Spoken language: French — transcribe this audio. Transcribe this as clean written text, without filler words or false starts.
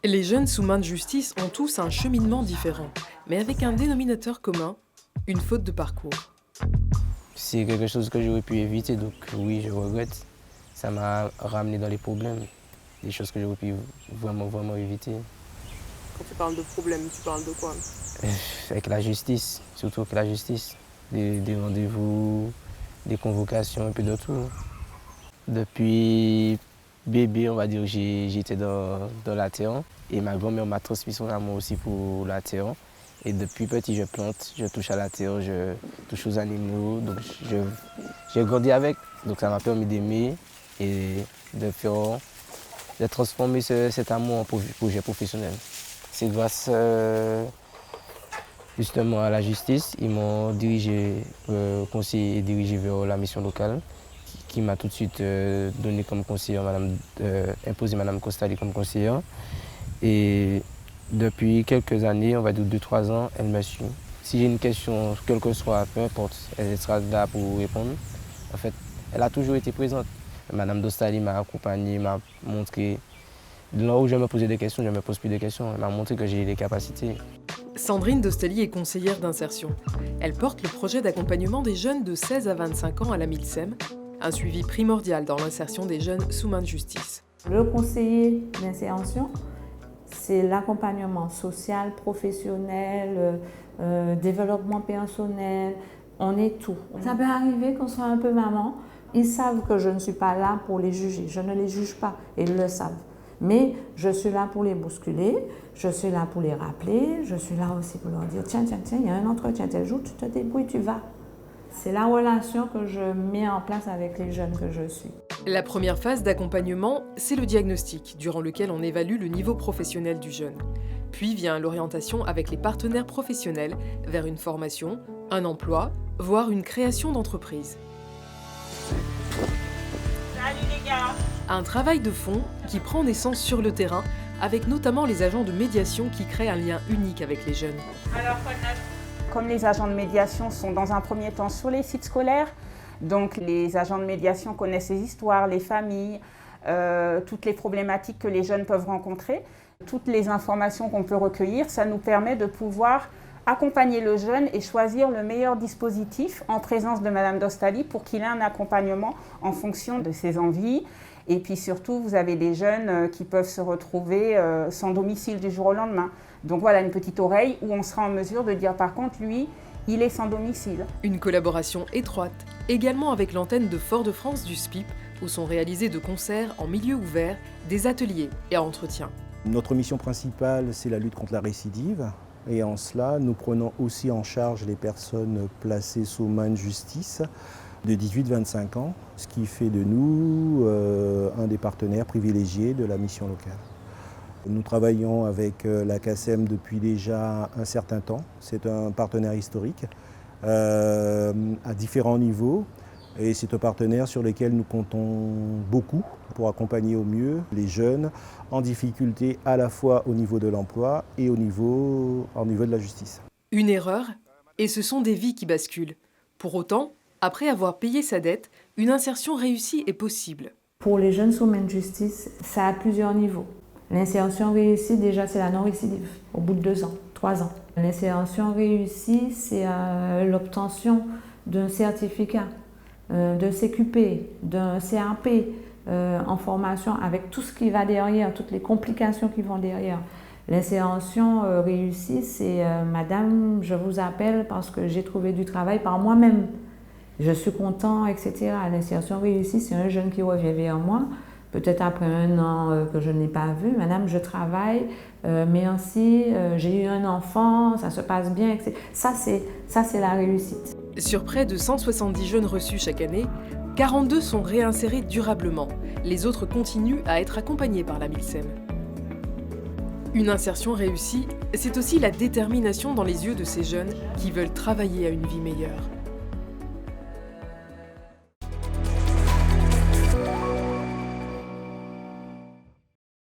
Les jeunes sous main de justice ont tous un cheminement différent, mais avec un dénominateur commun, une faute de parcours. C'est quelque chose que j'aurais pu éviter, donc oui, je regrette. Ça m'a ramené dans les problèmes, des choses que j'aurais pu vraiment éviter. Quand tu parles de problème, tu parles de quoi? Avec la justice, surtout avec la justice. Des rendez-vous, des convocations, un peu de tout. Depuis bébé, on va dire, j'étais dans l'Athéon. Et ma grand-mère m'a transmis son amour aussi pour l'Athéon. Et depuis petit, je plante, je touche à l'Athéon, je touche aux animaux. Donc j'ai grandi avec. Donc ça m'a permis d'aimer et de transformer cet amour en projet professionnel. C'est grâce justement à la justice, ils m'ont dirigé, conseillé et dirigé vers la mission locale, qui m'a tout de suite donné comme conseillère, imposé Mme Costali comme conseillère. Et depuis quelques années, on va dire 2-3 ans, elle me suit. Si j'ai une question, quelle que soit, peu importe, elle sera là pour répondre. En fait, elle a toujours été présente. Mme Dostali m'a accompagné, m'a montré. Là où je me posais des questions, je ne me pose plus de questions. Elle m'a montré que j'ai les capacités. Sandrine Dostali est conseillère d'insertion. Elle porte le projet d'accompagnement des jeunes de 16 à 25 ans à la MILSEM, un suivi primordial dans l'insertion des jeunes sous main de justice. Le conseiller d'insertion, c'est l'accompagnement social, professionnel, développement personnel, on est tout. Ça peut arriver qu'on soit un peu maman, ils savent que je ne suis pas là pour les juger, je ne les juge pas, et ils le savent. Mais je suis là pour les bousculer, je suis là pour les rappeler, je suis là aussi pour leur dire tiens, il y a un entretien tel jour, tu te débrouilles, tu vas. C'est la relation que je mets en place avec les jeunes que je suis. La première phase d'accompagnement, c'est le diagnostic, durant lequel on évalue le niveau professionnel du jeune. Puis vient l'orientation avec les partenaires professionnels vers une formation, un emploi, voire une création d'entreprise. Salut les gars! Un travail de fond qui prend naissance sur le terrain, avec notamment les agents de médiation qui créent un lien unique avec les jeunes. Alors, quoi de neuf? Comme les agents de médiation sont dans un premier temps sur les sites scolaires, donc les agents de médiation connaissent les histoires, les familles, toutes les problématiques que les jeunes peuvent rencontrer, toutes les informations qu'on peut recueillir, ça nous permet de pouvoir accompagner le jeune et choisir le meilleur dispositif en présence de Mme Dostali pour qu'il ait un accompagnement en fonction de ses envies. Et puis surtout, vous avez des jeunes qui peuvent se retrouver sans domicile du jour au lendemain. Donc voilà, une petite oreille où on sera en mesure de dire par contre, lui, il est sans domicile. Une collaboration étroite, également avec l'antenne de Fort-de-France du SPIP, où sont réalisés de concerts en milieu ouvert, des ateliers et entretiens. Notre mission principale, c'est la lutte contre la récidive. Et en cela, nous prenons aussi en charge les personnes placées sous main de justice de 18-25 ans, ce qui fait de nous un des partenaires privilégiés de la mission locale. Nous travaillons avec la CACEM depuis déjà un certain temps. C'est un partenaire historique à différents niveaux. Et c'est un partenaire sur lequel nous comptons beaucoup pour accompagner au mieux les jeunes en difficulté à la fois au niveau de l'emploi et au niveau de la justice. Une erreur, et ce sont des vies qui basculent. Pour autant, après avoir payé sa dette, une insertion réussie est possible. Pour les jeunes sous main de justice, ça a plusieurs niveaux. L'insertion réussie, déjà, c'est la non-récidive, au bout de 2 ans, 3 ans. L'insertion réussie, c'est l'obtention d'un certificat, d'un CQP, d'un CAP en formation, avec tout ce qui va derrière, toutes les complications qui vont derrière. L'insertion réussie, c'est Madame, je vous appelle parce que j'ai trouvé du travail par moi-même. Je suis content, etc. L'insertion réussie, c'est un jeune qui revient vers moi, peut-être après 1 an que je n'ai pas vu. Madame, je travaille, merci, j'ai eu un enfant, ça se passe bien, etc. Ça, c'est la réussite. Sur près de 170 jeunes reçus chaque année, 42 sont réinsérés durablement. Les autres continuent à être accompagnés par la MILSEM. Une insertion réussie, c'est aussi la détermination dans les yeux de ces jeunes qui veulent travailler à une vie meilleure.